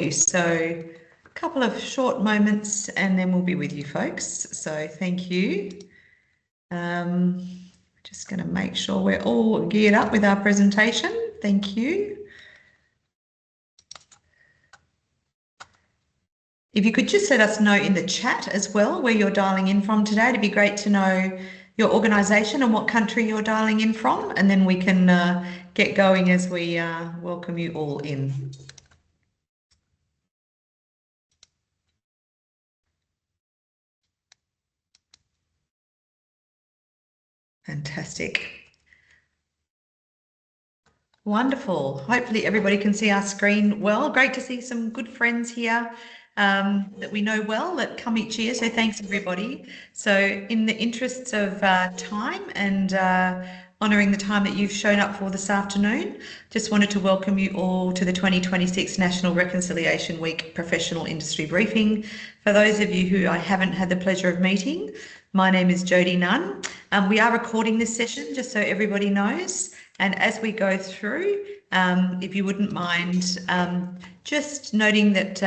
you. So a couple of short moments and then we'll be with you folks. So thank you. Just going to make sure we're all geared up with our presentation. Thank you. If you could just let us know in the chat as well where you're dialing in from today, it'd be great to know your organisation and what country you're dialing in from, and then we can get going as we welcome you all in. Fantastic. Wonderful. Hopefully everybody can see our screen well. Great to see some good friends here that we know well that come each year. So thanks everybody. So in the interests of time and honouring the time that you've shown up for this afternoon, just wanted to welcome you all to the 2026 National Reconciliation Week Professional Industry Briefing. For those of you who I haven't had the pleasure of meeting, my name is Jodie Nunn. We are recording this session just so everybody knows. And as we go through, if you wouldn't mind just noting that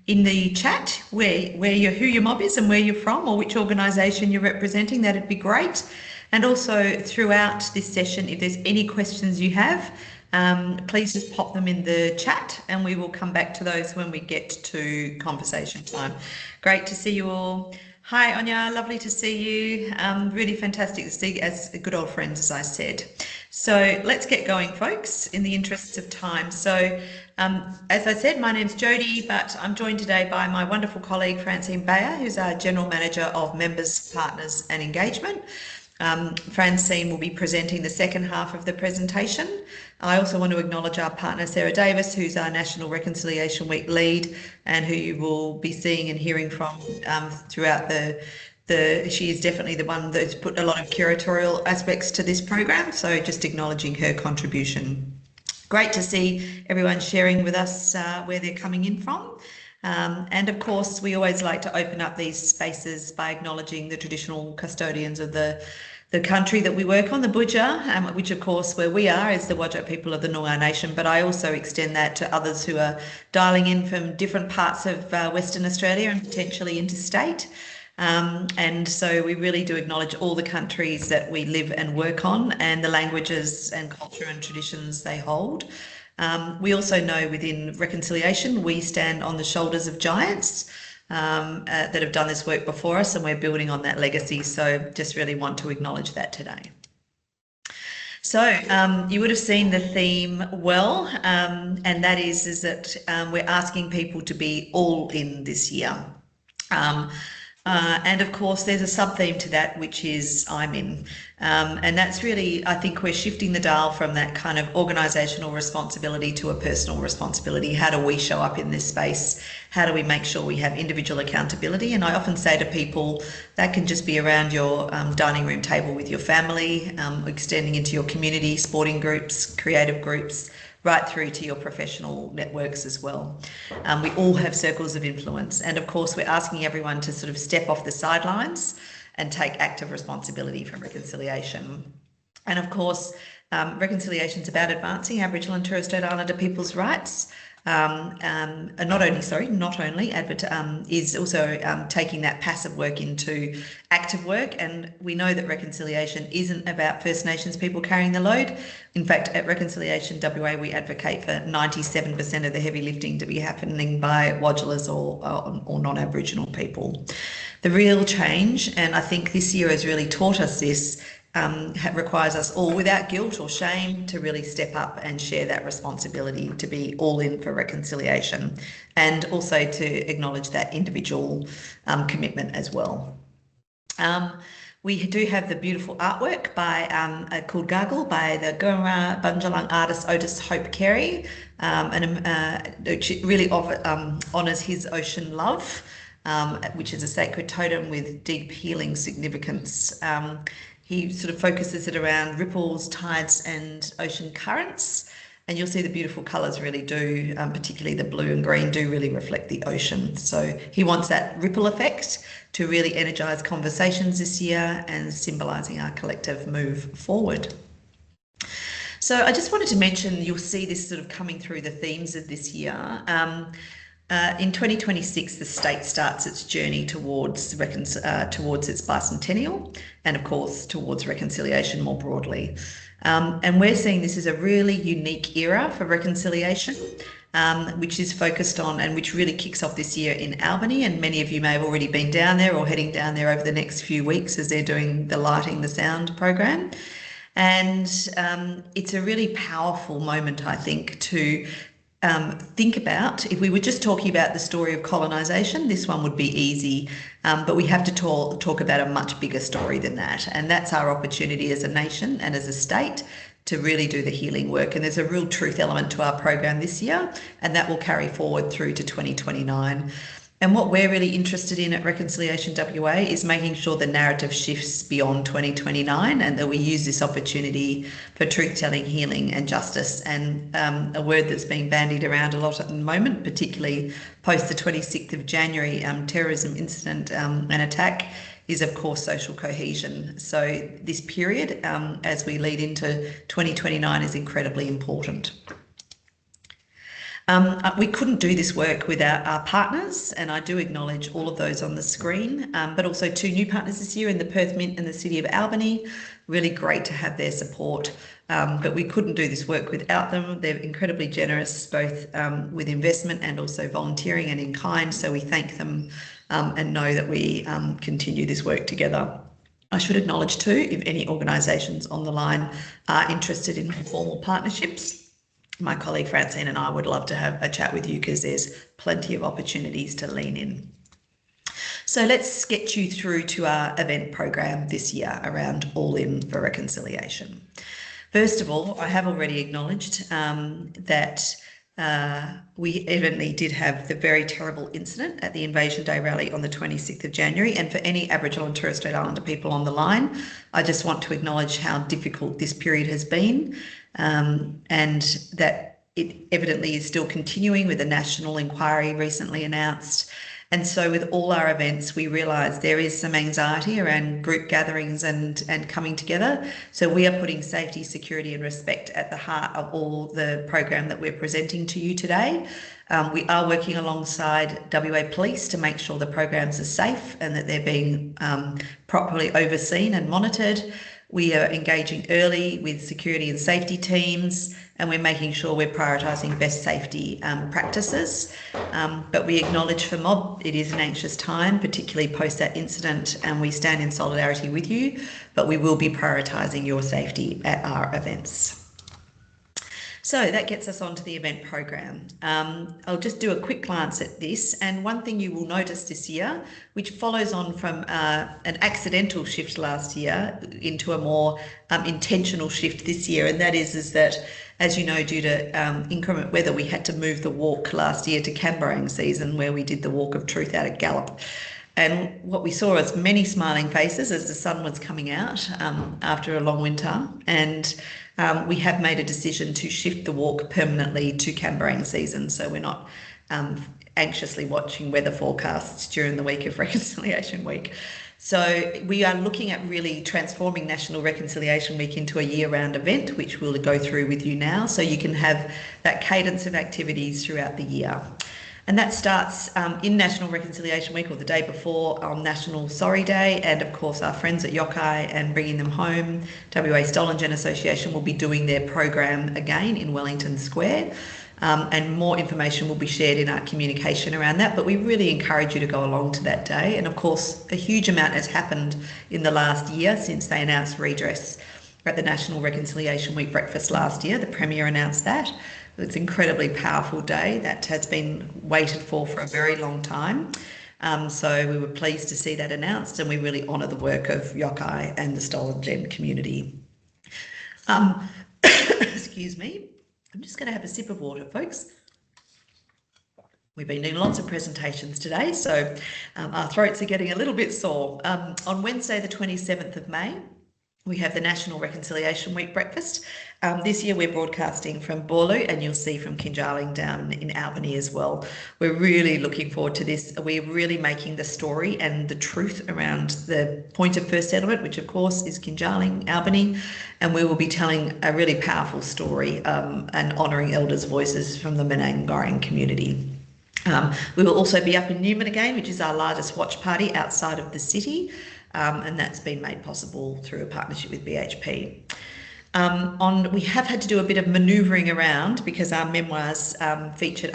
in the chat who your mob is and where you're from or which organisation you're representing, that'd be great. And also throughout this session, if there's any questions you have, please just pop them in the chat and we will come back to those when we get to conversation time. Great to see you all. Hi, Anya, lovely to see you. Really fantastic to see you as good old friends, as I said. So let's get going, folks, in the interests of time. So as I said, my name's Jodie, but I'm joined today by my wonderful colleague, Francine Bayer, who's our General Manager of Members, Partners and Engagement. Francine will be presenting the second half of the presentation. I also want to acknowledge our partner, Sarah Davis, who's our National Reconciliation Week lead and who you will be seeing and hearing from throughout she is definitely the one that's put a lot of curatorial aspects to this program. So just acknowledging her contribution. Great to see everyone sharing with us where they're coming in from. And of course, we always like to open up these spaces by acknowledging the traditional custodians of the country that we work on, the Budja, which of course where we are is the Whadjuk people of the Noongar Nation, but I also extend that to others who are dialing in from different parts of Western Australia and potentially interstate. And so we really do acknowledge all the countries that we live and work on and the languages and culture and traditions they hold. We also know within reconciliation, we stand on the shoulders of giants that have done this work before us, and we're building on that legacy. So just really want to acknowledge that today. So you would have seen the theme well, and that is that we're asking people to be all in this year. And of course, there's a sub-theme to that, which is I'm in. And that's really, I think we're shifting the dial from that kind of organisational responsibility to a personal responsibility. How do we show up in this space? How do we make sure we have individual accountability? And I often say to people, that can just be around your dining room table with your family, extending into your community, sporting groups, creative groups, right through to your professional networks as well. We all have circles of influence. And of course, we're asking everyone to sort of step off the sidelines and take active responsibility for reconciliation. And of course, reconciliation is about advancing Aboriginal and Torres Strait Islander people's rights. Not only, is also taking that passive work into active work. And we know that reconciliation isn't about First Nations people carrying the load. In fact, at Reconciliation WA, we advocate for 97% of the heavy lifting to be happening by Wadjulas or non-Aboriginal people. The real change, and I think this year has really taught us this, requires us all without guilt or shame to really step up and share that responsibility to be all in for reconciliation, and also to acknowledge that individual commitment as well. We do have the beautiful artwork by called Gargle by the Gurra Bunjalung artist Otis Hope Carey, which really honours his ocean love, which is a sacred totem with deep healing significance. He sort of focuses it around ripples, tides and ocean currents. And you'll see the beautiful colours really do, particularly the blue and green, do really reflect the ocean. So he wants that ripple effect to really energise conversations this year and symbolising our collective move forward. So I just wanted to mention, you'll see this sort of coming through the themes of this year. In 2026, the state starts its journey towards its bicentennial, and of course towards reconciliation more broadly. And we're seeing this as a really unique era for reconciliation, which is focused on and which really kicks off this year in Albany. And many of you may have already been down there or heading down there over the next few weeks as they're doing the Lighting the Sound program. And it's a really powerful moment, I think, to think about. If we were just talking about the story of colonisation, this one would be easy, but we have to talk about a much bigger story than that, and that's our opportunity as a nation and as a state to really do the healing work. And there's a real truth element to our program this year, and that will carry forward through to 2029. And what we're really interested in at Reconciliation WA is making sure the narrative shifts beyond 2029 and that we use this opportunity for truth-telling, healing and justice. And a word that's being bandied around a lot at the moment, particularly post the 26th of January terrorism incident and attack, is of course social cohesion. So this period, as we lead into 2029, is incredibly important. We couldn't do this work without our partners, and I do acknowledge all of those on the screen, but also 2 new partners this year in the Perth Mint and the City of Albany. Really great to have their support, but we couldn't do this work without them. They're incredibly generous, both with investment and also volunteering and in kind, so we thank them and know that we continue this work together. I should acknowledge too, if any organisations on the line are interested in formal partnerships, my colleague Francine and I would love to have a chat with you because there's plenty of opportunities to lean in. So let's get you through to our event program this year around All In for Reconciliation. First of all, I have already acknowledged that we evidently did have the very terrible incident at the Invasion Day rally on the 26th of January. And for any Aboriginal and Torres Strait Islander people on the line, I just want to acknowledge how difficult this period has been, and that it evidently is still continuing with a national inquiry recently announced. And so with all our events, we realise there is some anxiety around group gatherings and coming together. So we are putting safety, security and respect at the heart of all the program that we're presenting to you today. We are working alongside WA Police to make sure the programs are safe and that they're being properly overseen and monitored. We are engaging early with security and safety teams, and we're making sure we're prioritising best safety practices. But we acknowledge for Mob, it is an anxious time, particularly post that incident, and we stand in solidarity with you, but we will be prioritising your safety at our events. So that gets us onto the event program. I'll just do a quick glance at this, and one thing you will notice this year, which follows on from an accidental shift last year into a more intentional shift this year, and that is that, as you know, due to inclement weather, we had to move the walk last year to Camberang season, where we did the Walk of Truth out at Gallop. And what we saw was many smiling faces as the sun was coming out after a long winter, and we have made a decision to shift the walk permanently to Camberang season, so we're not anxiously watching weather forecasts during the week of Reconciliation Week. So we are looking at really transforming National Reconciliation Week into a year-round event, which we'll go through with you now, so you can have that cadence of activities throughout the year. And that starts in National Reconciliation Week, or the day before, on National Sorry Day, and of course our friends at Yokai and Bringing Them Home, WA Stolen Gen Association, will be doing their program again in Wellington Square, and more information will be shared in our communication around that, but we really encourage you to go along to that day. And of course a huge amount has happened in the last year since they announced redress at the National Reconciliation Week breakfast last year. The Premier announced that. It's an incredibly powerful day that has been waited for a very long time. So we were pleased to see that announced, and we really honour the work of Yokai and the Stolen Gen community. Excuse me. I'm just going to have a sip of water, folks. We've been doing lots of presentations today, so our throats are getting a little bit sore. On Wednesday, the 27th of May, we have the National Reconciliation Week breakfast, This year we're broadcasting from Borlu, and you'll see from Kinjalling down in Albany as well. We're really looking forward to this. We're really making the story and the truth around the point of first settlement, which of course is Kinjalling, Albany, and we will be telling a really powerful story and honouring elders' voices from the Menangoring community. We will also be up in Newman again, which is our largest watch party outside of the city, and that's been made possible through a partnership with BHP. We have had to do a bit of manoeuvring around because our memoirs featured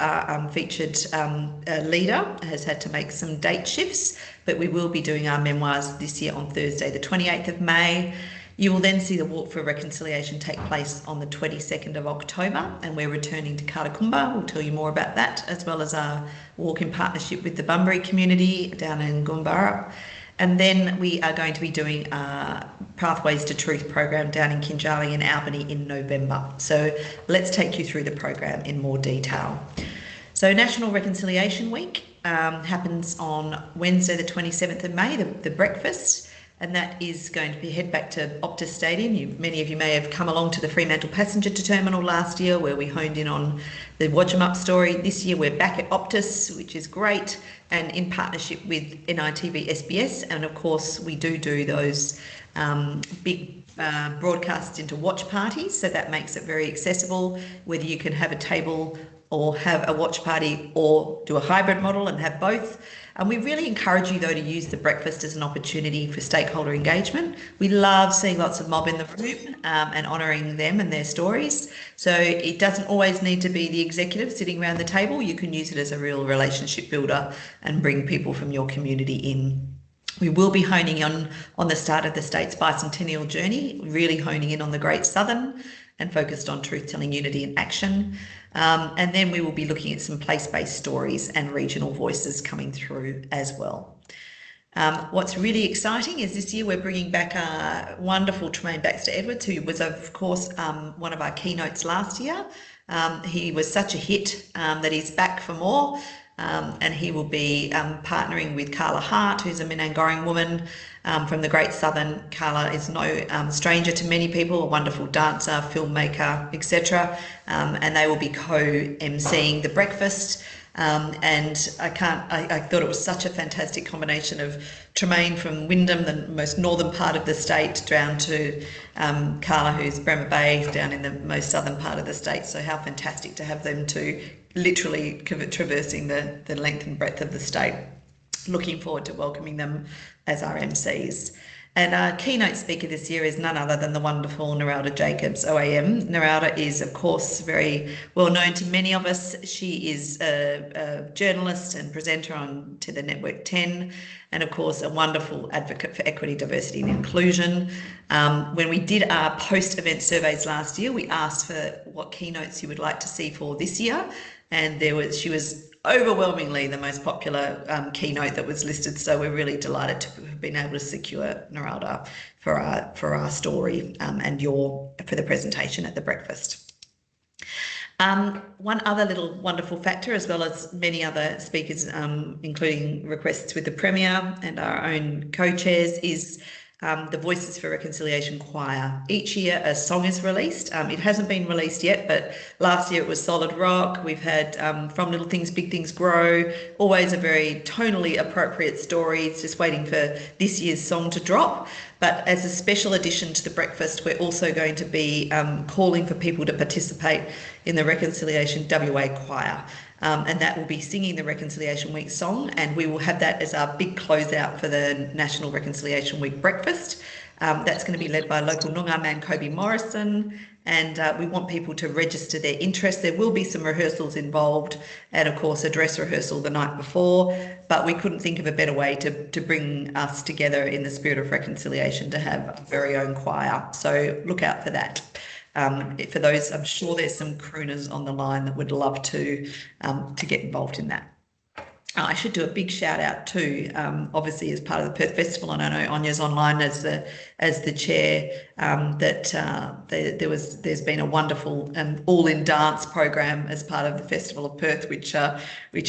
leader has had to make some date shifts, but we will be doing our memoirs this year on Thursday, the 28th of May. You will then see the Walk for Reconciliation take place on the 22nd of October, and we're returning to Karakumba. We'll tell you more about that, as well as our walk in partnership with the Bunbury community down in Goombarra. And then we are going to be doing a Pathways to Truth program down in Kinjalling and Albany in November. So let's take you through the program in more detail. So National Reconciliation Week happens on Wednesday, the 27th of May, the breakfast, and that is going to be head back to Optus Stadium. Many of you may have come along to the Fremantle Passenger Terminal last year where we honed in on the Watch 'em Up story. This year we're back at Optus, which is great, and in partnership with NITV SBS, and of course we do those big broadcasts into watch parties, so that makes it very accessible, whether you can have a table or have a watch party or do a hybrid model and have both. And we really encourage you, though, to use the breakfast as an opportunity for stakeholder engagement. We love seeing lots of mob in the room and honouring them and their stories. So it doesn't always need to be the executive sitting around the table. You can use it as a real relationship builder and bring people from your community in. We will be honing on the start of the state's bicentennial journey, really honing in on the Great Southern and focused on truth-telling, unity and action. And then we will be looking at some place-based stories and regional voices coming through as well. What's really exciting is this year we're bringing back our wonderful Tremaine Baxter Edwards, who was, of course, one of our keynotes last year. He was such a hit that he's back for more. And he will be partnering with Carla Hart, who's a Menangoring woman from the Great Southern. Carla is no stranger to many people, a wonderful dancer, filmmaker, etc. And they will be co-emceeing the breakfast. And I thought it was such a fantastic combination of Tremaine from Wyndham, the most northern part of the state, down to Carla, who's Bremer Bay, down in the most southern part of the state. So how fantastic to have them two literally traversing the length and breadth of the state. Looking forward to welcoming them as our MCs. And our keynote speaker this year is none other than the wonderful Narelda Jacobs, OAM. Narelda is, of course, very well known to many of us. She is a journalist and presenter on to the Network 10, and of course, a wonderful advocate for equity, diversity and inclusion. When we did our post-event surveys last year, we asked for what keynotes you would like to see for this year, and she was overwhelmingly the most popular keynote that was listed. So we're really delighted to have been able to secure Narelda for our story and for the presentation at the breakfast. One other little wonderful factor, as well as many other speakers, including requests with the Premier and our own co-chairs, is the Voices for Reconciliation Choir. Each year a song is released. It hasn't been released yet, but last year it was Solid Rock. We've had From Little Things Big Things Grow, always a very tonally appropriate story. It's just waiting for this year's song to drop. But as a special addition to the breakfast, we're also going to be calling for people to participate in the Reconciliation WA Choir. And that will be singing the Reconciliation Week song, and we will have that as our big closeout for the National Reconciliation Week breakfast. That's going to be led by local Noongar man Kobe Morrison, and we want people to register their interest. There will be some rehearsals involved, and of course a dress rehearsal the night before, but we couldn't think of a better way to bring us together in the spirit of reconciliation to have our very own choir. So look out for that. For those, I'm sure there's some crooners on the line that would love to get involved in that. I should do a big shout out too, obviously as part of the Perth Festival, and I know Anya's online as the chair. There's been a wonderful all-in dance program as part of the Festival of Perth, which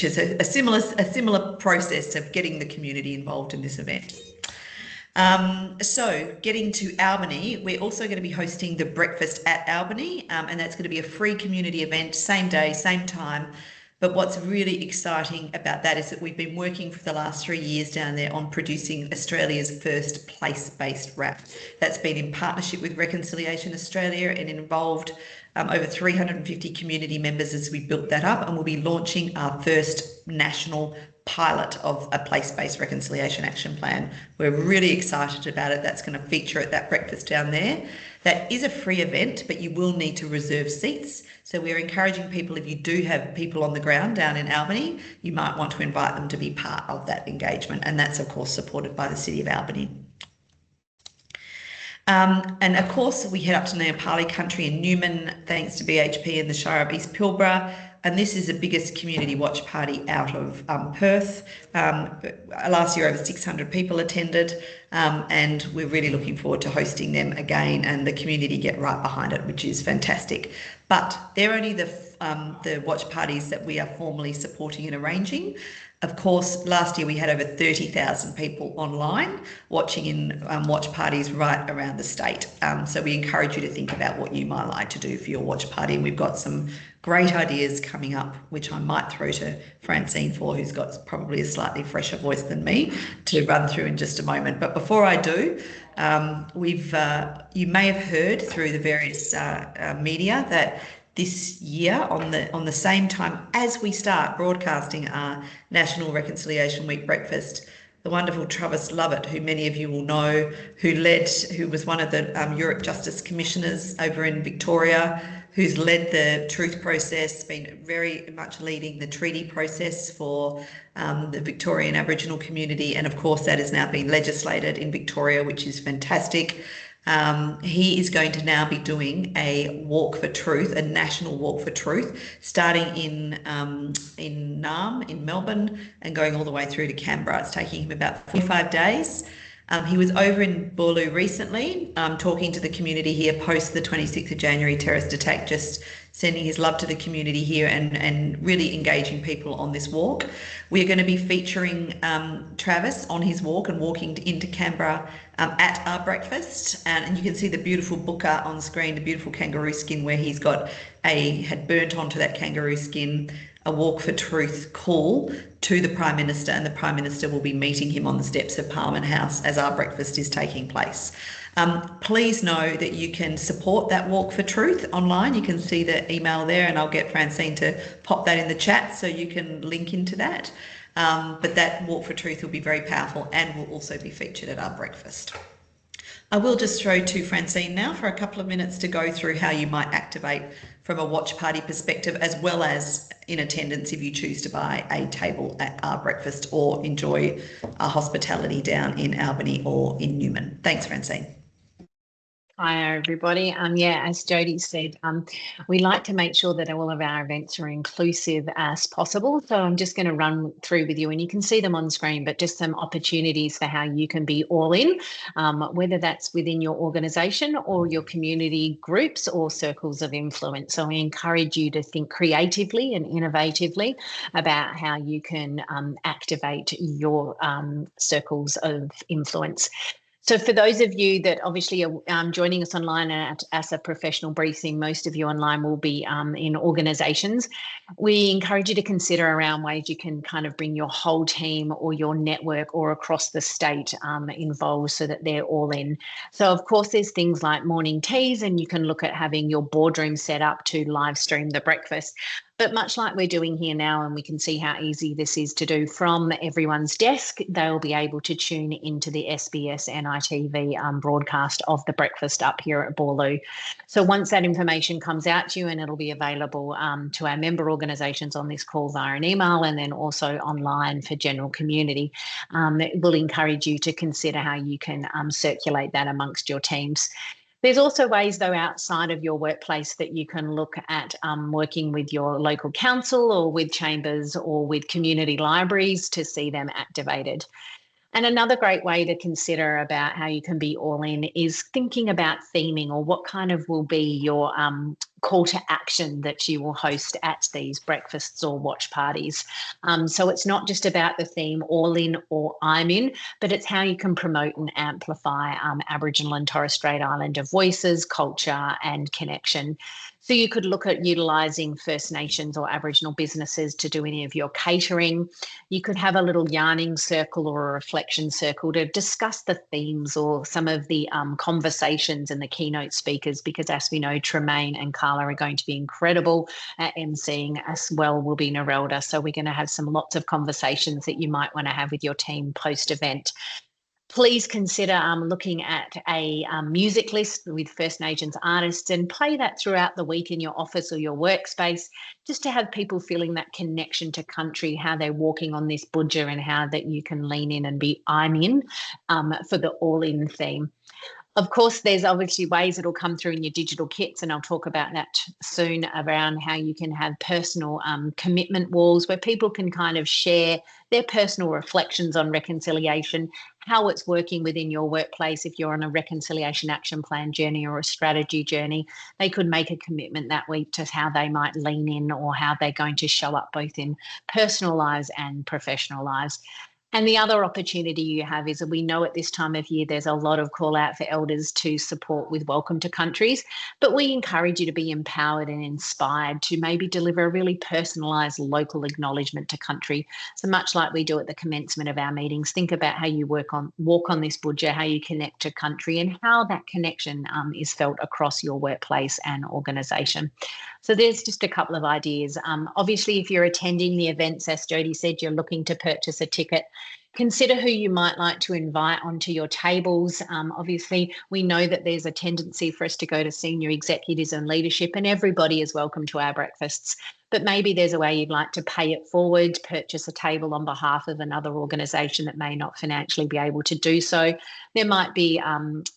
is a similar process of getting the community involved in this event. So getting to Albany, we're also going to be hosting the Breakfast at Albany, and that's going to be a free community event, same day, same time. But what's really exciting about that is that we've been working for the last 3 years down there on producing Australia's first place-based wrap. That's been in partnership with Reconciliation Australia and involved over 350 community members as we built that up, and we'll be launching our first national pilot of a place-based reconciliation action plan. We're really excited about it. That's going to feature at that breakfast down there. That is a free event, but you will need to reserve seats. So we're encouraging people, if you do have people on the ground down in Albany, you might want to invite them to be part of that engagement. And that's, of course, supported by the City of Albany. And of course, we head up to Neapali country in Newman, thanks to BHP and the Shire of East Pilbara. And this is the biggest community watch party out of Perth. Last year, over 600 people attended, and we're really looking forward to hosting them again, and the community get right behind it, which is fantastic. But they're only the watch parties that we are formally supporting and arranging. Of course, last year we had over 30,000 people online watching in watch parties right around the state. So we encourage you to think about what you might like to do for your watch party. And we've got some great ideas coming up, which I might throw to Francine for, who's got probably a slightly fresher voice than me, to run through in just a moment. But before I do, you may have heard through the various media that this year, on the same time as we start broadcasting our National Reconciliation Week breakfast, the wonderful Travis Lovett, who many of you will know, who was one of the Europe Justice Commissioners over in Victoria, who's led the truth process, been very much leading the treaty process for the Victorian Aboriginal community. And of course, that has now been legislated in Victoria, which is fantastic. He is going to now be doing a walk for truth, a national walk for truth, starting in Naarm in Melbourne and going all the way through to Canberra. It's taking him about 45 days. He was over in Boorloo recently, talking to the community here post the 26th of January terrorist attack, just sending his love to the community here and really engaging people on this walk. We're going to be featuring Travis on his walk and walking into Canberra at our breakfast. And you can see the beautiful buka on screen, the beautiful kangaroo skin where he's got had burnt onto that kangaroo skin a Walk for Truth call to the Prime Minister, and the Prime Minister will be meeting him on the steps of Parliament House as our breakfast is taking place. Please know that you can support that Walk for Truth online. You can see the email there, and I'll get Francine to pop that in the chat so you can link into that. But that Walk for Truth will be very powerful and will also be featured at our breakfast. I will just throw to Francine now for a couple of minutes to go through how you might activate from a watch party perspective, as well as in attendance if you choose to buy a table at our breakfast or enjoy our hospitality down in Albany or in Newman. Thanks, Francine. Hi, everybody. As Jodie said, we like to make sure that all of our events are inclusive as possible. So I'm just going to run through with you, and you can see them on screen, but just some opportunities for how you can be all in, whether that's within your organisation or your community groups or circles of influence. So we encourage you to think creatively and innovatively about how you can activate your circles of influence. So for those of you that obviously are joining us online at ASA Professional Briefing, most of you online will be in organisations. We encourage you to consider around ways you can kind of bring your whole team or your network or across the state involved so that they're all in. So of course, there's things like morning teas, and you can look at having your boardroom set up to live stream the breakfast. But much like we're doing here now, and we can see how easy this is to do from everyone's desk, they'll be able to tune into the SBS NITV broadcast of the breakfast up here at Boorloo. So once that information comes out to you, and it'll be available to our member organisations on this call via an email, and then also online for general community, it will encourage you to consider how you can circulate that amongst your teams. There's also ways, though, outside of your workplace that you can look at working with your local council or with chambers or with community libraries to see them activated. And another great way to consider about how you can be all in is thinking about theming, or what kind of will be your call to action that you will host at these breakfasts or watch parties. So it's not just about the theme all in or I'm in, but it's how you can promote and amplify Aboriginal and Torres Strait Islander voices, culture and connection. So you could look at utilising First Nations or Aboriginal businesses to do any of your catering. You could have a little yarning circle or a reflection circle to discuss the themes or some of the conversations and the keynote speakers, because as we know, Tremaine and Carla are going to be incredible at emceeing, as well will be Narelda. So we're going to have some lots of conversations that you might want to have with your team post-event. Please consider looking at a music list with First Nations artists and play that throughout the week in your office or your workspace, just to have people feeling that connection to country, how they're walking on this budger, and how that you can lean in and be I'm in for the all in theme. Of course, there's obviously ways it'll come through in your digital kits, and I'll talk about that soon, around how you can have personal commitment walls where people can kind of share their personal reflections on reconciliation, how it's working within your workplace. If you're on a reconciliation action plan journey or a strategy journey, they could make a commitment that week to how they might lean in, or how they're going to show up both in personal lives and professional lives. And the other opportunity you have is that we know at this time of year there's a lot of call out for elders to support with welcome to countries, but we encourage you to be empowered and inspired to maybe deliver a really personalised local acknowledgement to country. So much like we do at the commencement of our meetings, think about how you walk on this budget, how you connect to country, and how that connection is felt across your workplace and organisation. So there's just a couple of ideas. Obviously, if you're attending the events, as Jody said, you're looking to purchase a ticket, consider who you might like to invite onto your tables. Obviously, we know that there's a tendency for us to go to senior executives and leadership, and everybody is welcome to our breakfasts. But maybe there's a way you'd like to pay it forward, purchase a table on behalf of another organisation that may not financially be able to do so. There might be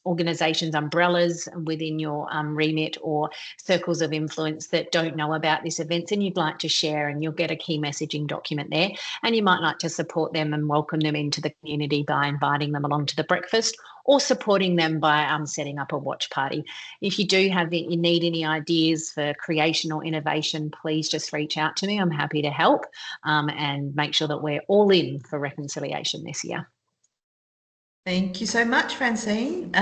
organisations, umbrellas within your remit, or circles of influence that don't know about this event and you'd like to share, and you'll get a key messaging document there. And you might like to support them and welcome them into the community by inviting them along to the breakfast, or supporting them by setting up a watch party. If you do have you need any ideas for creation or innovation, please just reach out to me. I'm happy to help and make sure that we're all in for reconciliation this year. Thank you so much, Francine.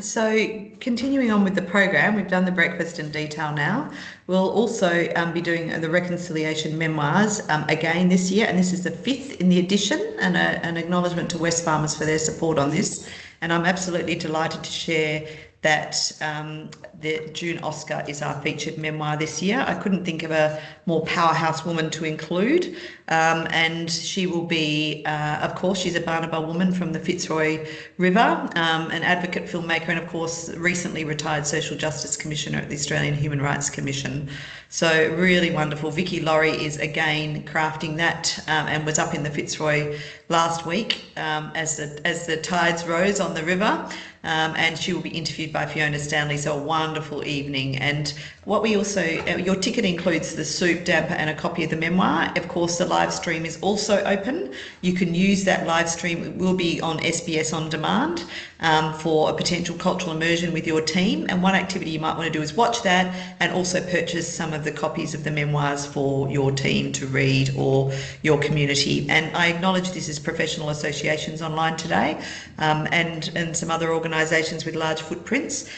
So continuing on with the program, we've done the breakfast in detail now. We'll also be doing the reconciliation memoirs again this year, and this is the 5th in the edition, and an acknowledgement to Wesfarmers for their support on this. And I'm absolutely delighted to share that the June Oscar is our featured memoir this year. I couldn't think of a more powerhouse woman to include, and she will be, of course, she's a Barnaba woman from the Fitzroy River, an advocate, filmmaker, and of course recently retired Social Justice Commissioner at the Australian Human Rights Commission. So really wonderful. Vicky Laurie is again crafting that, and was up in the Fitzroy last week as the tides rose on the river. And she will be interviewed by Fiona Stanley. So a wonderful evening. And what we also, your ticket includes the soup, damper and a copy of the memoir. Of course, the live stream is also open. You can use that live stream. It will be on SBS On Demand for a potential cultural immersion with your team. And one activity you might want to do is watch that, and also purchase some of the copies of the memoirs for your team to read, or your community. And I acknowledge this is professional associations online today, and some other organisations with large footprints.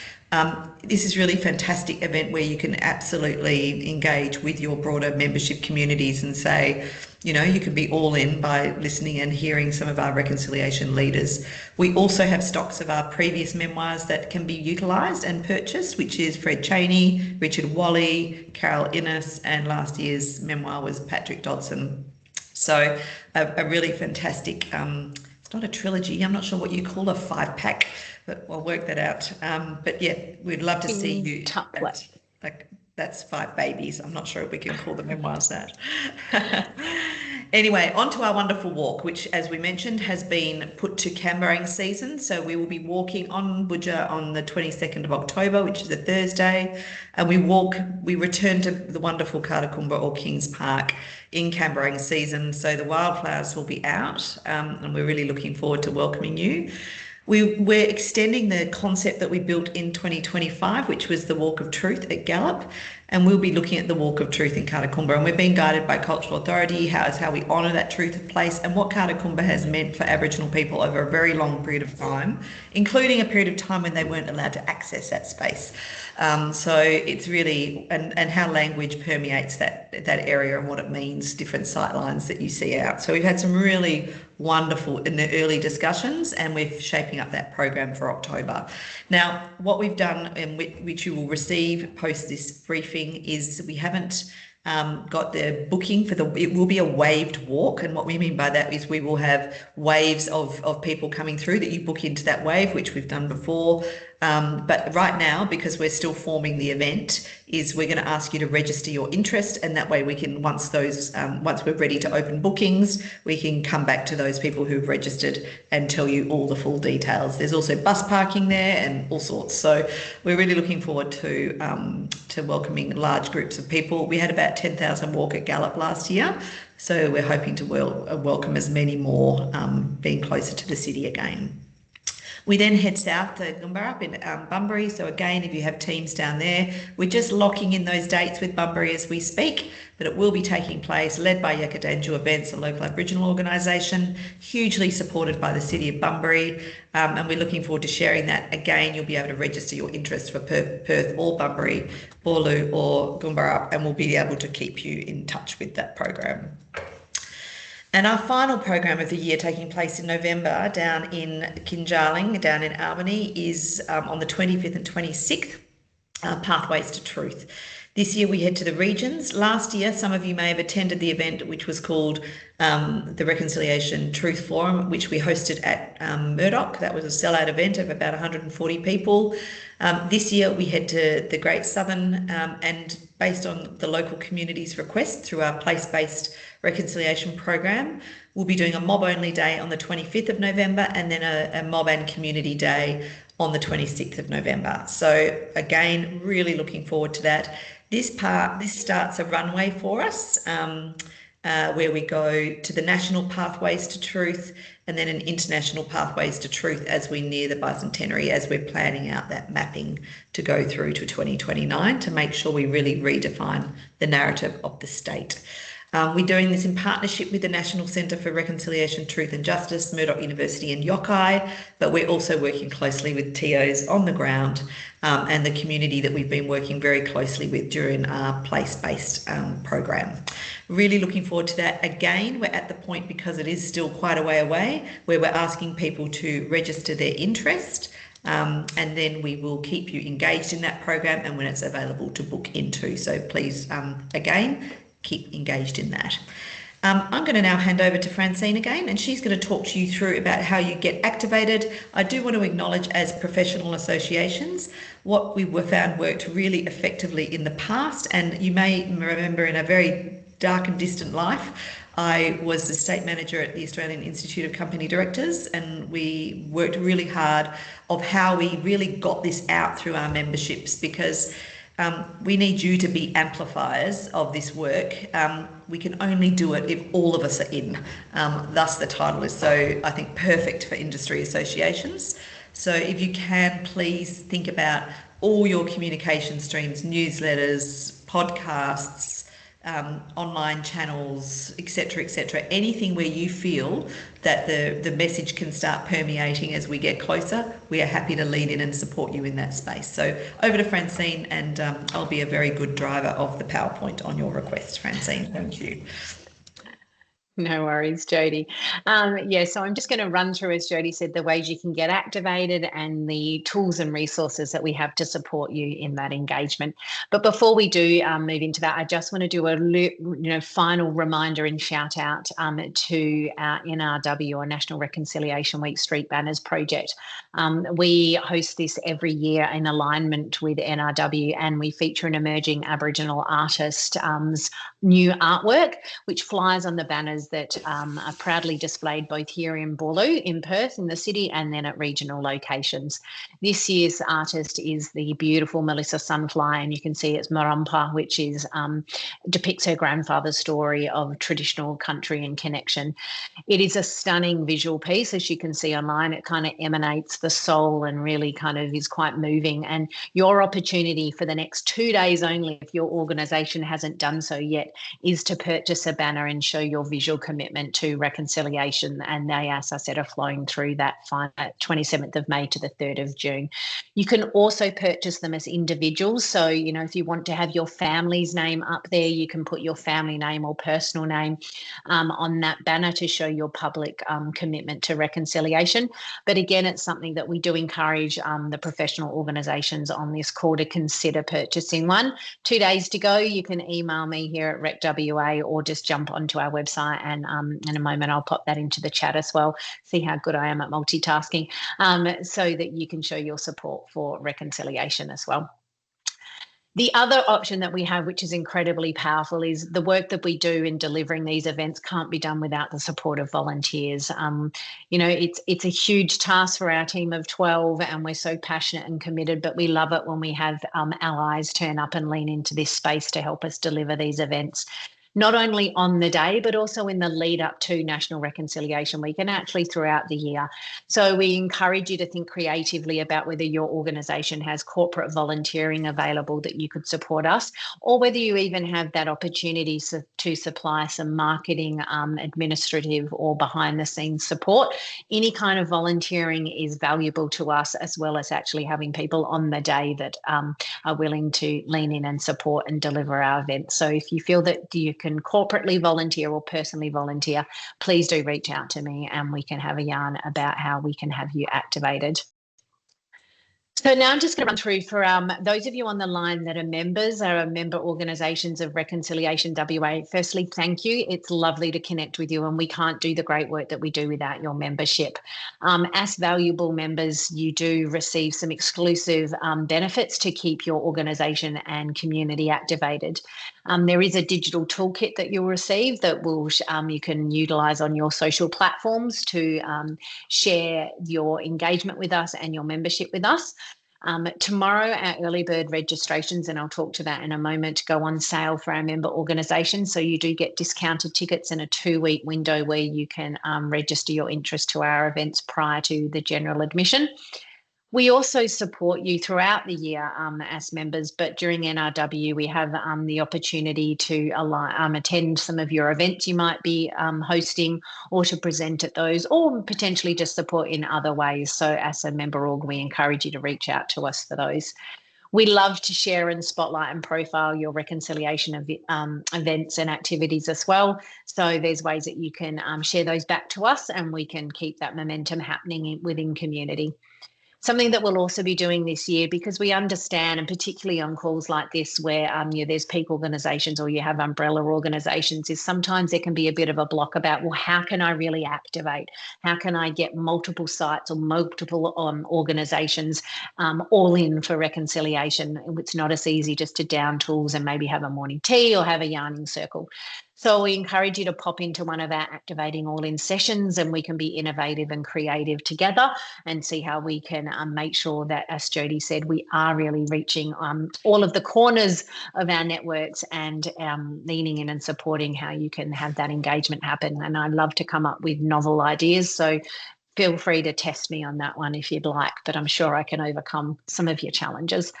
This is really a fantastic event where you can absolutely engage with your broader membership communities and say, you know, you can be all in by listening and hearing some of our reconciliation leaders. We also have stocks of our previous memoirs that can be utilised and purchased, which is Fred Chaney, Richard Walley, Carol Innes, and last year's memoir was Patrick Dodson. So a really fantastic, it's not a trilogy, I'm not sure what you call a 5-pack, but we'll work that out. But yeah, we'd love to see you. That's 5 babies. I'm not sure if we can call the memoirs that. Anyway, on to our wonderful walk, which, as we mentioned, has been put to Camberang season. So we will be walking on Budja on the 22nd of October, which is a Thursday. And we return to the wonderful Karakumba or Kings Park in Camberang season. So the wildflowers will be out, and we're really looking forward to welcoming you. We're extending the concept that we built in 2025, which was the Walk of Truth at Gallup, and we'll be looking at the Walk of Truth in Karakumba, and we're being guided by Cultural Authority, how we honour that truth of place and what Karakumba has meant for Aboriginal people over a very long period of time, including a period of time when they weren't allowed to access that space. So it's really, and how language permeates that area and what it means, different sightlines that you see out. So we've had some really wonderful in the early discussions, and we're shaping up that program for October. Now, what we've done, and which you will receive post this briefing, is we haven't got the booking for it will be a waved walk. And what we mean by that is we will have waves of people coming through that you book into that wave, which we've done before. But right now, because we're still forming the event, is we're going to ask you to register your interest, and that way we can, once we're ready to open bookings, we can come back to those people who've registered and tell you all the full details. There's also bus parking there and all sorts. So we're really looking forward to welcoming large groups of people. We had about 10,000 walk at Gallup last year, so we're hoping to welcome as many more, being closer to the city again. We then head south to Goomba in Bunbury. So again, if you have teams down there, we're just locking in those dates with Bunbury as we speak, but it will be taking place, led by Yakadanju Events, a local Aboriginal organisation, hugely supported by the City of Bunbury, and we're looking forward to sharing that. Again, you'll be able to register your interest for Perth or Bunbury, Boorloo or Goomba, and we'll be able to keep you in touch with that program. And our final program of the year, taking place in November down in Kinjalling, down in Albany, is on the 25th and 26th, Pathways to Truth. This year we head to the regions. Last year, some of you may have attended the event, which was called the Reconciliation Truth Forum, which we hosted at Murdoch. That was a sellout event of about 140 people. This year we head to the Great Southern, and based on the local community's request through our place-based reconciliation program, we'll be doing a mob-only day on the 25th of November, and then a mob and community day on the 26th of November. So again, really looking forward to that. This starts a runway for us, where we go to the national Pathways to Truth and then an international Pathways to Truth as we near the bicentenary, as we're planning out that mapping to go through to 2029 to make sure we really redefine the narrative of the state. We're doing this in partnership with the National Centre for Reconciliation, Truth and Justice, Murdoch University and Yokai, but we're also working closely with TOs on the ground and the community that we've been working very closely with during our place-based program. Really looking forward to that. Again, we're at the point, because it is still quite a way away, where we're asking people to register their interest, and then we will keep you engaged in that program and when it's available to book into. So please, again, keep engaged in that. I'm going to now hand over to Francine again, and she's going to talk to you through about how you get activated. I do want to acknowledge, as professional associations, what we found worked really effectively in the past. And you may remember, in a very dark and distant life, I was the state manager at the Australian Institute of Company Directors, and we worked really hard of how we really got this out through our memberships, because we need you to be amplifiers of this work. We can only do it if all of us are in. Thus the title is so, I think, perfect for industry associations. So if you can, please think about all your communication streams, newsletters, podcasts, online channels, etc., anything where you feel that the message can start permeating as we get closer. We are happy to lead in and support you in that space. So over to Francine, and I'll be a very good driver of the PowerPoint on your request. Francine, thank you. No worries, Jody. So I'm just going to run through, as Jody said, the ways you can get activated and the tools and resources that we have to support you in that engagement. But before we do move into that, I just want to do a final reminder and shout out to our NRW, or National Reconciliation Week Street Banners project. We host this every year in alignment with NRW, and we feature an emerging Aboriginal artist's new artwork, which flies on the banners that are proudly displayed both here in Boorloo, in Perth, in the city, and then at regional locations. This year's artist is the beautiful Melissa Sunfly, and you can see it's Marumpa, which is depicts her grandfather's story of traditional country and connection. It is a stunning visual piece, as you can see online. It kind of emanates the soul and really kind of is quite moving. And your opportunity for the next 2 days only, if your organisation hasn't done so yet, is to purchase a banner and show your visual commitment to reconciliation. And they, as I said, are flowing through that 27th of May to the 3rd of June. You can also purchase them as individuals. So, you know, if you want to have your family's name up there, you can put your family name or personal name on that banner to show your public commitment to reconciliation. But again, it's something that we do encourage the professional organisations on this call to consider purchasing one. 2 days to go. You can email me here at RecWA or just jump onto our website, and in a moment I'll pop that into the chat as well. See how good I am at multitasking, so that you can show your support for reconciliation as well. The other option that we have, which is incredibly powerful, is the work that we do in delivering these events can't be done without the support of volunteers. You know, it's a huge task for our team of 12, and we're so passionate and committed, but we love it when we have allies turn up and lean into this space to help us deliver these events, not only on the day, but also in the lead up to National Reconciliation Week and actually throughout the year. So we encourage you to think creatively about whether your organisation has corporate volunteering available that you could support us, or whether you even have that opportunity to supply some marketing, administrative or behind the scenes support. Any kind of volunteering is valuable to us, as well as actually having people on the day that are willing to lean in and support and deliver our events. So if you feel that you can corporately volunteer or personally volunteer, please do reach out to me and we can have a yarn about how we can have you activated. So now I'm just going to run through for those of you on the line that are members, are member organisations of Reconciliation WA. Firstly, thank you. It's lovely to connect with you, and we can't do the great work that we do without your membership. As valuable members, you do receive some exclusive benefits to keep your organisation and community activated. There is a digital toolkit that you'll receive that will you can utilise on your social platforms to share your engagement with us and your membership with us. Tomorrow, our early bird registrations, and I'll talk to that in a moment, go on sale for our member organisations. So you do get discounted tickets in a 2-week window where you can register your interest to our events prior to the general admission. We also support you throughout the year as members, but during NRW, we have the opportunity to attend some of your events you might be hosting, or to present at those, or potentially just support in other ways. So as a member org, we encourage you to reach out to us for those. We love to share and spotlight and profile your reconciliation of events and activities as well. So there's ways that you can share those back to us, and we can keep that momentum happening within community. Something that we'll also be doing this year, because we understand, and particularly on calls like this where there's peak organisations or you have umbrella organisations, is sometimes there can be a bit of a block about, well, how can I really activate? How can I get multiple sites or multiple organisations all in for reconciliation? It's not as easy just to down tools and maybe have a morning tea or have a yarning circle. So we encourage you to pop into one of our Activating All In sessions, and we can be innovative and creative together and see how we can make sure that, as Jody said, we are really reaching all of the corners of our networks and leaning in and supporting how you can have that engagement happen. And I love to come up with novel ideas. So feel free to test me on that one if you'd like, but I'm sure I can overcome some of your challenges.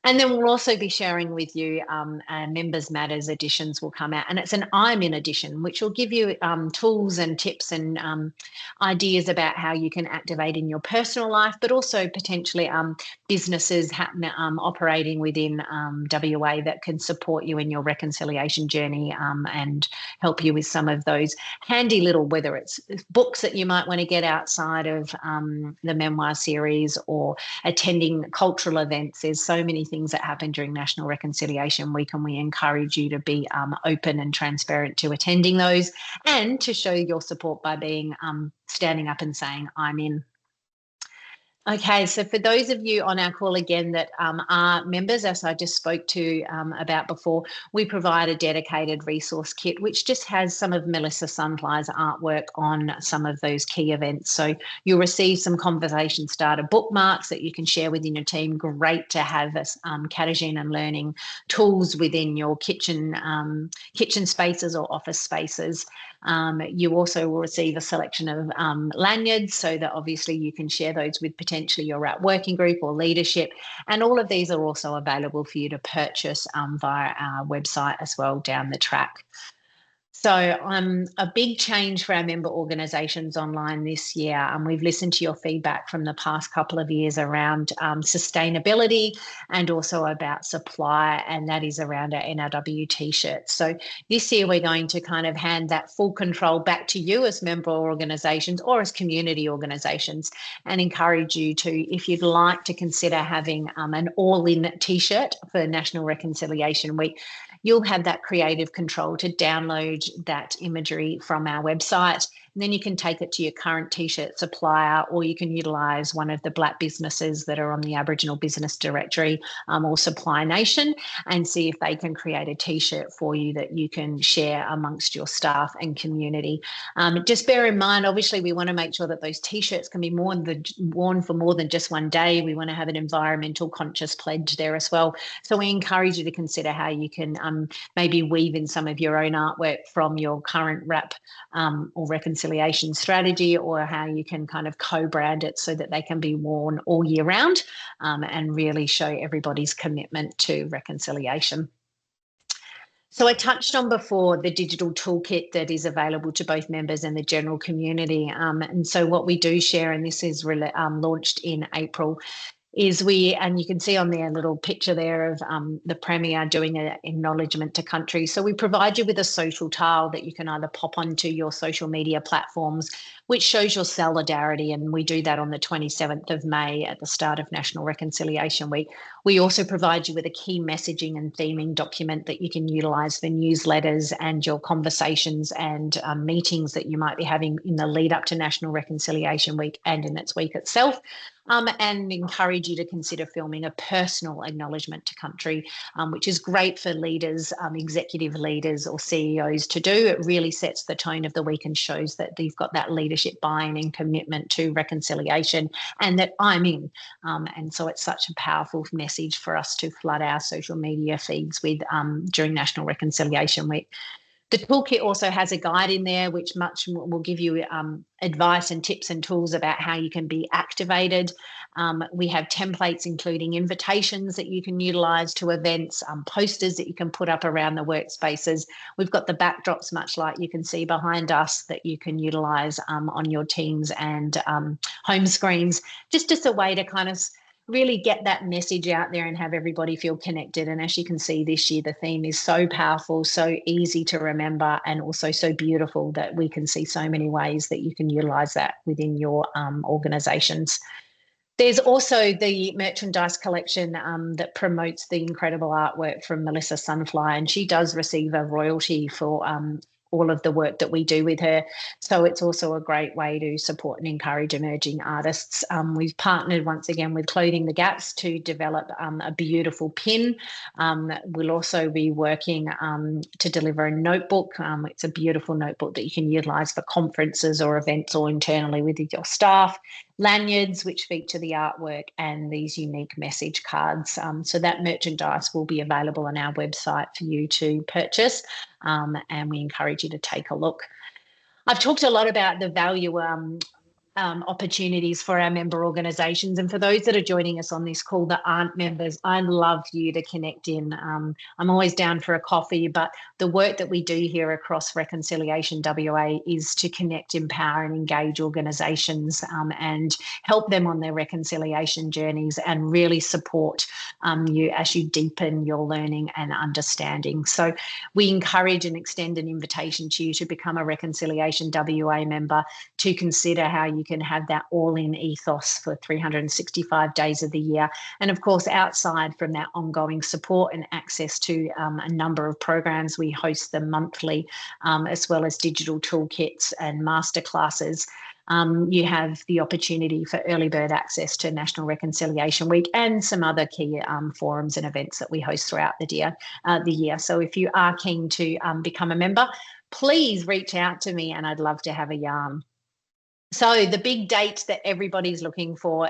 And then we'll also be sharing with you Members Matters editions will come out, and it's an I'm In edition, which will give you tools and tips and ideas about how you can activate in your personal life, but also potentially businesses operating within WA that can support you in your reconciliation journey and help you with some of those handy little, whether it's books that you might want to get outside of the memoir series or attending cultural events. There's so many things that happen during National Reconciliation Week, and we encourage you to be open and transparent to attending those, and to show your support by being standing up and saying, I'm in. Okay, so for those of you on our call again that are members, as I just spoke to about before, we provide a dedicated resource kit which just has some of Melissa Sunfly's artwork on some of those key events. So you'll receive some conversation starter bookmarks that you can share within your team. Great to have Katarzyna and learning tools within your kitchen spaces or office spaces. You also will receive a selection of lanyards so that obviously you can share those with potentially your RAP working group or leadership. And all of these are also available for you to purchase via our website as well down the track. So a big change for our member organisations online this year, and we've listened to your feedback from the past couple of years around sustainability and also about supply, and that is around our NRW t-shirts. So this year we're going to kind of hand that full control back to you as member organisations or as community organisations, and encourage you to, if you'd like to consider having an all-in t-shirt for National Reconciliation Week, you'll have that creative control to download that imagery from our website. And then you can take it to your current t-shirt supplier, or you can utilise one of the Black businesses that are on the Aboriginal Business Directory or Supply Nation, and see if they can create a t-shirt for you that you can share amongst your staff and community. Just bear in mind, obviously, we want to make sure that those t-shirts can be worn for more than just one day. We want to have an environmental conscious pledge there as well. So we encourage you to consider how you can maybe weave in some of your own artwork from your current RAP or reconciliation strategy, or how you can kind of co-brand it so that they can be worn all year round and really show everybody's commitment to reconciliation. So I touched on before the digital toolkit that is available to both members and the general community. And so what we do share, and this is launched in April, is and you can see on there a little picture there of the Premier doing an acknowledgement to country. So we provide you with a social tile that you can either pop onto your social media platforms, which shows your solidarity, and we do that on the 27th of May at the start of National Reconciliation Week. We also provide you with a key messaging and theming document that you can utilise for newsletters and your conversations and meetings that you might be having in the lead up to National Reconciliation Week and in its week itself. And encourage you to consider filming a personal acknowledgement to country, which is great for leaders, executive leaders or CEOs to do. It really sets the tone of the week and shows that you've got that leadership buy-in and commitment to reconciliation, and that I'm in. And so it's such a powerful message for us to flood our social media feeds with during National Reconciliation Week. The toolkit also has a guide in there which will give you advice and tips and tools about how you can be activated. We have templates including invitations that you can utilise to events, posters that you can put up around the workspaces. We've got the backdrops, much like you can see behind us, that you can utilise on your Teams and home screens, just as a way to kind of really get that message out there and have everybody feel connected. And as you can see this year, the theme is so powerful, so easy to remember, and also so beautiful that we can see so many ways that you can utilise that within your organisations. There's also the merchandise collection that promotes the incredible artwork from Melissa Sunfly, and she does receive a royalty for all of the work that we do with her. So it's also a great way to support and encourage emerging artists. We've partnered once again with Clothing the Gaps to develop a beautiful pin. We'll also be working to deliver a notebook. It's a beautiful notebook that you can utilise for conferences or events or internally with your staff. Lanyards, which feature the artwork, and these unique message cards. So that merchandise will be available on our website for you to purchase, and we encourage you to take a look. I've talked a lot about the value opportunities for our member organisations, and for those that are joining us on this call that aren't members, I'd love you to connect in. I'm always down for a coffee, but the work that we do here across Reconciliation WA is to connect, empower and engage organisations and help them on their reconciliation journeys, and really support you as you deepen your learning and understanding. So we encourage and extend an invitation to you to become a Reconciliation WA member, to consider how you can have that all-in ethos for 365 days of the year. And of course, outside from that ongoing support and access to a number of programs, we host them monthly, as well as digital toolkits and masterclasses. you have the opportunity for early bird access to National Reconciliation Week and some other key forums and events that we host throughout the year. So if you are keen to become a member, please reach out to me and I'd love to have a yarn. So the big date that everybody's looking for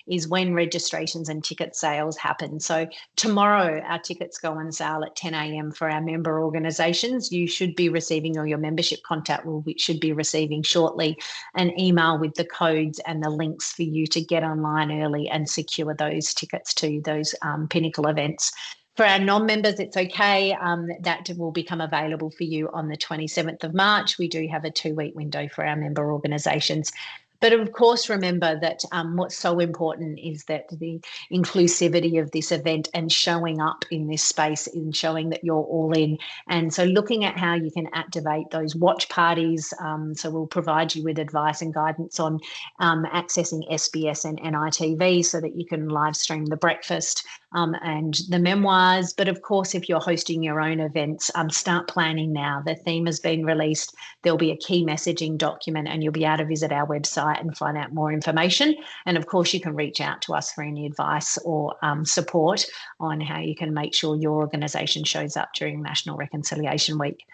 is when registrations and ticket sales happen. So tomorrow our tickets go on sale at 10 a.m. for our member organisations. You should be receiving, or your membership contact should be receiving shortly, an email with the codes and the links for you to get online early and secure those tickets to those Pinnacle events. For our non-members, it's okay. That will become available for you on the 27th of March. We do have a 2-week window for our member organisations. But of course, remember that what's so important is that the inclusivity of this event and showing up in this space and showing that you're all in. And so looking at how you can activate those watch parties. So we'll provide you with advice and guidance on accessing SBS and NITV so that you can live stream the breakfast and the memoirs. But of course, if you're hosting your own events, start planning now. The theme has been released. There'll be a key messaging document and you'll be able to visit our website and find out more information. And of course, you can reach out to us for any advice or support on how you can make sure your organisation shows up during National Reconciliation Week.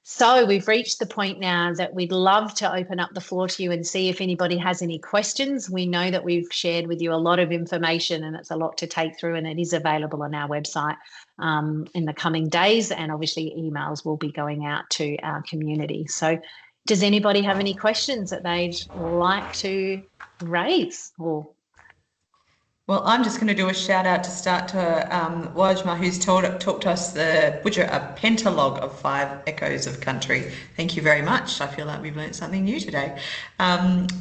So we've reached the point now that we'd love to open up the floor to you and see if anybody has any questions. We know that we've shared with you a lot of information and it's a lot to take through, and it is available on our website in the coming days, and obviously emails will be going out to our community. So does anybody have any questions that they'd like to raise? Well, I'm just going to do a shout out to start to Wajma, who's talked us a pentalog of 5 echoes of country. Thank you very much. I feel like we've learned something new today.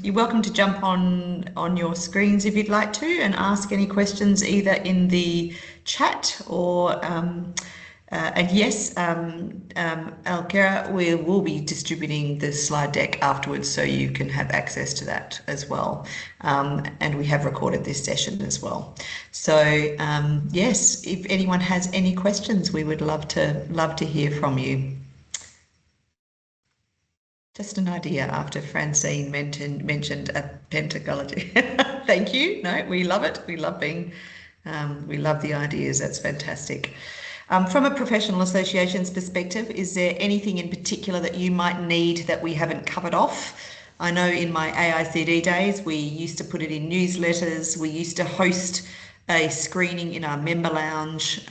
You're welcome to jump on your screens if you'd like to and ask any questions either in the chat or and yes, Alkera, we will be distributing the slide deck afterwards so you can have access to that as well. And we have recorded this session as well. So yes, if anyone has any questions, we would love to hear from you. Just an idea after Francine mentioned a pentacology. Thank you. No, we love it. We love we love the ideas. That's fantastic. From a professional associations perspective, is there anything in particular that you might need that we haven't covered off? I know in my AICD days, we used to put it in newsletters. We used to host a screening in our member lounge.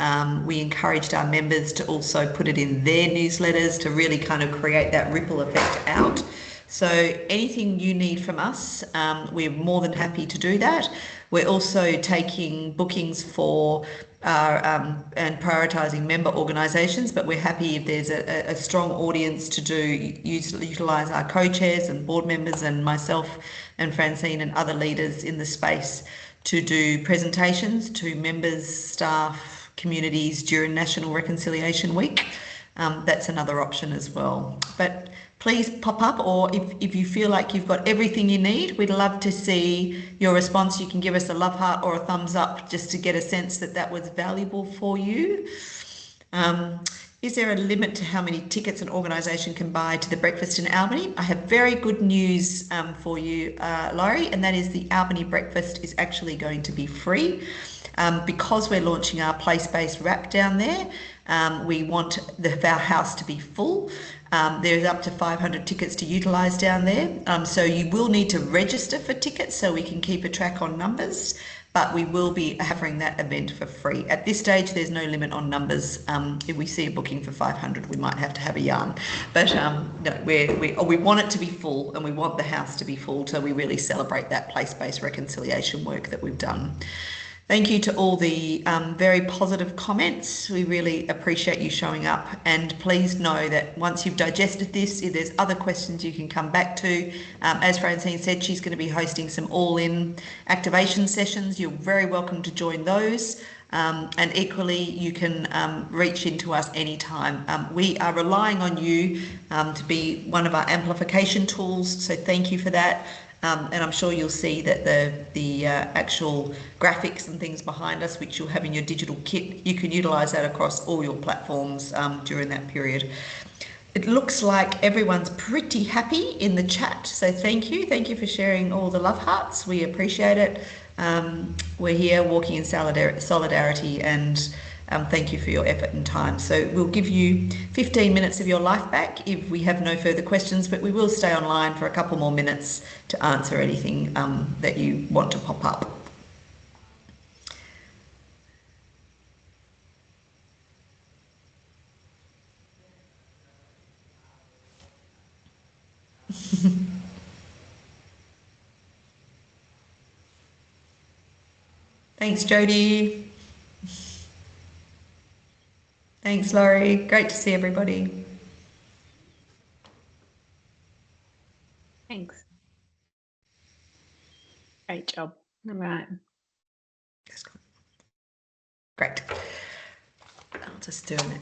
We encouraged our members to also put it in their newsletters to really kind of create that ripple effect out. So anything you need from us, we're more than happy to do that. We're also taking bookings for and prioritising member organisations, but we're happy if there's a strong audience to utilise our co-chairs and board members and myself and Francine and other leaders in the space to do presentations to members, staff, communities during National Reconciliation Week. That's another option as well. But please pop up, or if you feel like you've got everything you need, we'd love to see your response. You can give us a love heart or a thumbs up just to get a sense that that was valuable for you. Is there a limit to how many tickets an organisation can buy to the breakfast in Albany? I have very good news for you, Laurie, and that is the Albany breakfast is actually going to be free. Because we're launching our place-based wrap down there, we want our house to be full. There's up to 500 tickets to utilise down there. So you will need to register for tickets so we can keep a track on numbers, but we will be having that event for free. At this stage, there's no limit on numbers. If we see a booking for 500, we might have to have a yarn. But no, we want it to be full and we want the house to be full, so we really celebrate that place-based reconciliation work that we've done. Thank you to all the very positive comments. We really appreciate you showing up, and please know that once you've digested this, if there's other questions you can come back to. As Francine said, she's going to be hosting some all-in activation sessions. You're very welcome to join those. And equally, you can reach into us anytime. We are relying on you to be one of our amplification tools, so thank you for that. And I'm sure you'll see that the actual graphics and things behind us, which you'll have in your digital kit, you can utilise that across all your platforms during that period. It looks like everyone's pretty happy in the chat, so thank you. Thank you for sharing all the love hearts. We appreciate it. We're here walking in solidarity, and thank you for your effort and time. So we'll give you 15 minutes of your life back if we have no further questions, but we will stay online for a couple more minutes to answer anything that you want to pop up. Thanks, Jodie. Thanks, Laurie. Great to see everybody. Thanks. Great job. All right. Great. I'll just do it.